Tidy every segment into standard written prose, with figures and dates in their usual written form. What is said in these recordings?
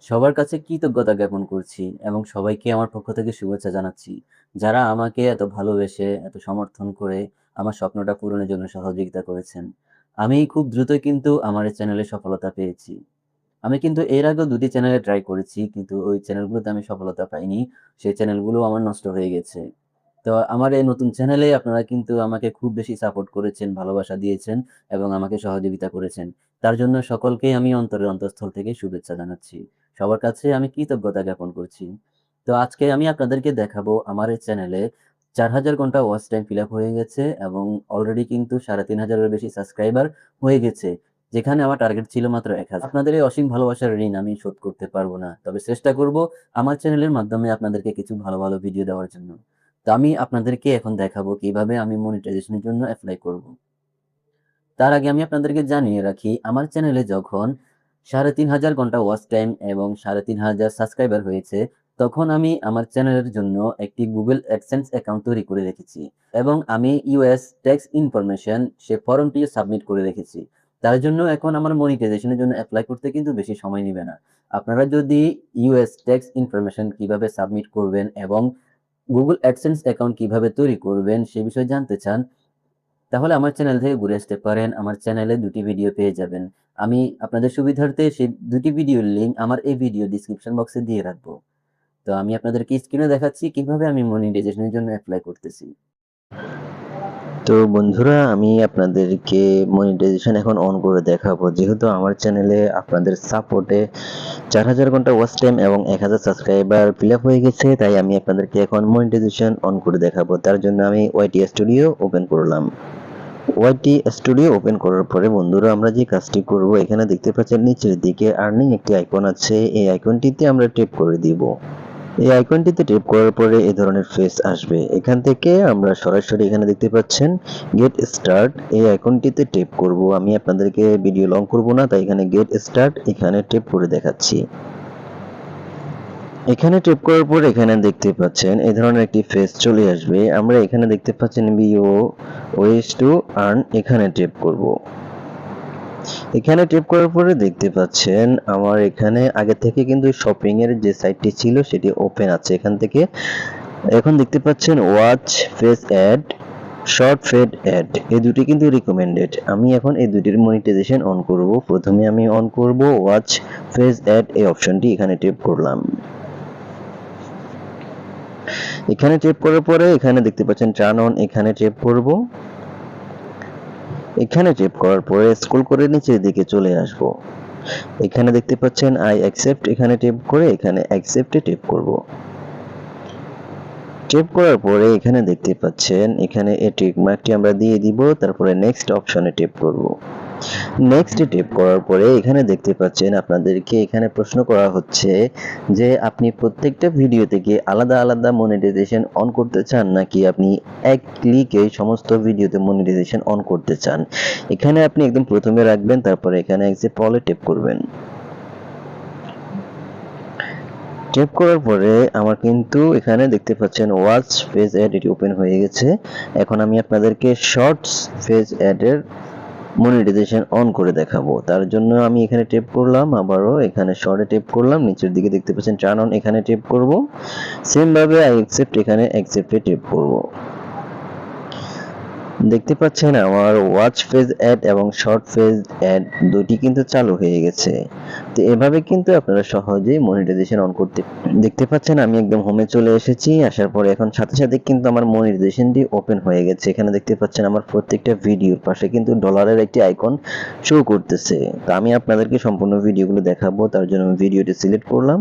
সবার কাছে কৃতজ্ঞতা জ্ঞাপন করছি এবং সবাইকে আমার পক্ষ থেকে শুভেচ্ছা জানাচ্ছি। যারা আমাকে এত ভালোবেসে, এত সমর্থন করে আমার স্বপ্নটা পূরণের জন্য সহযোগিতা করেছেন। আমি খুব দ্রুতই কিন্তু আমার এই চ্যানেলে সফলতা পেয়েছি। আমি কিন্তু এর আগেও ২ টি চ্যানেলে ট্রাই করেছি, কিন্তু ওই চ্যানেলগুলোতে আমি সফলতা পাইনি। সেই চ্যানেলগুলো আমার নষ্ট হয়ে গেছে। তো আমার এই নতুন চ্যানেলে আপনারা কিন্তু আমাকে খুব বেশি সাপোর্ট করেছেন, ভালোবাসা দিয়েছেন এবং আমাকে সহযোগিতা করেছেন। তার জন্য সকলকেই আমি অন্তরের অন্তঃস্থল থেকে শুভেচ্ছা জানাচ্ছি। সবার কাছে আমি কৃতজ্ঞতা জ্ঞাপন করছি। তো আজকে আমি আপনাদেরকে দেখাবো আমার এই চ্যানেলে ৪,০০০ ঘন্টা ওয়াচ টাইম ফিল আপ হয়ে গেছে এবং অলরেডি কিন্তু ৩,৫০০ এর বেশি সাবস্ক্রাইবার হয়ে গেছে। যেখানে আমার টার্গেট ছিল মাত্র ১,০০০। আপনাদের এই অসীম ভালোবাসার ঋণ আমি শোধ করতে পারব না। তবে চেষ্টা করব আমার চ্যানেলের মাধ্যমে আপনাদেরকে কিছু ভালো, ভালো ভিডিও দেওয়ার জন্য। তো আমি আপনাদেরকে এখন দেখাবো কিভাবে আমি মনিটাইজেশন এর জন্য এপ্লাই করব। তার আগে আমি আপনাদেরকে জানিয়ে রাখি, আমার চ্যানেলে যখন ৩,৫০০ ঘন্টা ওয়াচ টাইম এবং ৩,৫০০ সাবস্ক্রাইবার হয়েছে, তখন আমি আমার চ্যানেলের জন্য একটি Google AdSense অ্যাকাউন্ট তৈরি করে রেখেছি এবং আমি US ট্যাক্স ইনফরমেশন সে ফর্মটিও সাবমিট করে রেখেছি। তার জন্য এখন আমার মনিটাইজেশন এর জন্য এপ্লাই করতে কিন্তু বেশি সময় নিবে না। আপনারা যদি US ট্যাক্স ইনফরমেশন কিভাবে সাবমিট করবেন এবং Google AdSense অ্যাকাউন্ট কিভাবে তৈরি করবেন সে বিষয়ে জানতে চান, তাহলে আমার চ্যানেল থেকে ঘুরে আসতে পারেন। আমার চ্যানেলে ২ টি ভিডিও পেয়ে যাবেন। আমি আপনাদের সুবিধার্থে সেই ২ টি ভিডিওর লিঙ্ক আমার এই ভিডিও ডেসক্রিপশন বক্সে দিয়ে রাখবো। তো আমি আপনাদেরকে স্ক্রিনে দেখাচ্ছি কিভাবে আমি মনিটাইজেশন এর জন্য এপ্লাই করতেছি। তো বন্ধুরা, আমি আপনাদেরকে মনিটাইজেশন এখন অন করে দেখাবো। যেহেতু আমার চ্যানেলে আপনাদের সাপোর্টে ৪,০০০ ঘন্টা ওয়াচ টাইম এবং ১,০০০ সাবস্ক্রাইবার ফিল আপ হয়ে গেছে, তাই আমি আপনাদেরকে এখন মনিটাইজেশন অন করে দেখাবো। তার জন্য আমি ওয়াইটি স্টুডিও ওপেন করলাম। ওয়াইটি স্টুডিও ওপেন করার পরে বন্ধুরা, আমরা যে কাজটি করব, এখানে দেখতে পাচ্ছেন নিচের দিকে আর্নিং একটি আইকন আছে। এই আইকনটিতে আমরা ট্যাপ করে দিব। এই আইকনটিতে ট্যাপ করার পরে এই ধরনের ফেস আসবে। এখান থেকে আমরা সরাসরি এখানে দেখতে পাচ্ছেন গেট স্টার্ট, এই আইকনটিতে ট্যাপ করব। আমি আপনাদেরকে ভিডিও লং করব না, তাই এখানে গেট স্টার্ট এখানে ট্যাপ করে দেখাচ্ছি। এখানে ট্যাপ করার পর এখানে দেখতে পাচ্ছেন এই ধরনের একটি ফেস চলে আসবে। আমরা এখানে দেখতে পাচ্ছেন ভিও ওয়েস টু আর্ন, এখানে ট্যাপ করব। এখানে ট্যাপ করার পরে দেখতে পাচ্ছেন আমার এখানে আগে থেকে কিন্তু শপিং এর যে সাইটটি ছিল সেটি ওপেন আছে। এখান থেকে এখন দেখতে পাচ্ছেন watch face ad, short fade ad, এই দুটি কিন্তু রিকমেন্ডেড। আমি এখন এই দুটির মনিটাইজেশন অন করব। প্রথমে আমি অন করব ওয়াচ ফেস অ্যাড, এই অপশনটি এখানে ট্যাপ করলাম। এখানে ট্যাপ করার পরে এখানে দেখতে পাচ্ছেন টার্ন অন, এখানে ট্যাপ করব। এখানে ট্যাপ করার পরে স্ক্রল করে নিচের দিকে চলে আসব। এখানে দেখতে পাচ্ছেন আই অ্যাকসেপ্ট, এখানে ট্যাপ করে এখানে অ্যাকসেপ্টে ট্যাপ করব। ট্যাপ করার পরে এখানে দেখতে পাচ্ছেন এখানে এই টিক মার্কটি আমরা দিয়ে দিব, তারপরে নেক্সট অপশনে ট্যাপ করব। নেক্সট ট্যাপ করার পরে এখানে দেখতে পাচ্ছেন আপনাদেরকে এখানে প্রশ্ন করা হচ্ছে যে আপনি প্রত্যেকটা ভিডিও থেকে আলাদা আলাদা মনিটাইজেশন অন করতে চান, নাকি আপনি এক ক্লিকে সমস্ত ভিডিওতে মনিটাইজেশন অন করতে চান। এখানে আপনি একদম প্রথমে রাখবেন, তারপরে এখানে অ্যাকসেপ্ট অলে ট্যাপ করবেন। ট্যাপ করার পরে আমার কিন্তু এখানে দেখতে পাচ্ছেন ওয়াচ পেজ অ্যাড এটি ওপেন হয়ে গেছে। এখন আমি আপনাদেরকে শর্টস পেজ অ্যাড এর মনিটাইজেশন অন করে দেখাবো। তার জন্য আমি এখানে ট্যাপ করলাম, আবারও এখানে শর্টে ট্যাপ করলাম, নিচের দিকে দেখতে পাচ্ছেন টার্ন অন, এখানে ট্যাপ করব। সেম ভাবে আই অ্যাকসেপ্ট, এখানে অ্যাকসেপ্টে ট্যাপ করব। দেখতে পাচ্ছেন আমার ওয়াচ ফেজ অ্যাড এবং শর্ট ফেজ অ্যাড দুটি কিন্তু চালু হয়ে গেছে। তো এভাবে কিন্তু আপনারা সহজেই মনিটাইজেশন অন করতে। দেখতে পাচ্ছেন আমি একদম হোমে চলে এসেছি। আসার পরে এখন সাথে সাথে কিন্তু আমার মনিটাইজেশনটি ওপেন হয়ে গেছে। এখানে দেখতে পাচ্ছেন আমার প্রত্যেকটা ভিডিওর পাশে কিন্তু ডলারের একটি আইকন শো করতেছে। তো আমি আপনাদেরকে সম্পূর্ণ ভিডিওগুলো দেখাবো, তার জন্য আমি ভিডিওটি সিলেক্ট করলাম।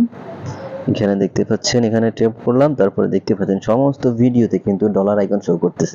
এখানে দেখতে পাচ্ছেন এখানে ট্যাপ করলাম, তারপরে দেখতে পাচ্ছেন সমস্ত ভিডিওতে কিন্তু ডলার আইকন শো করতেছে।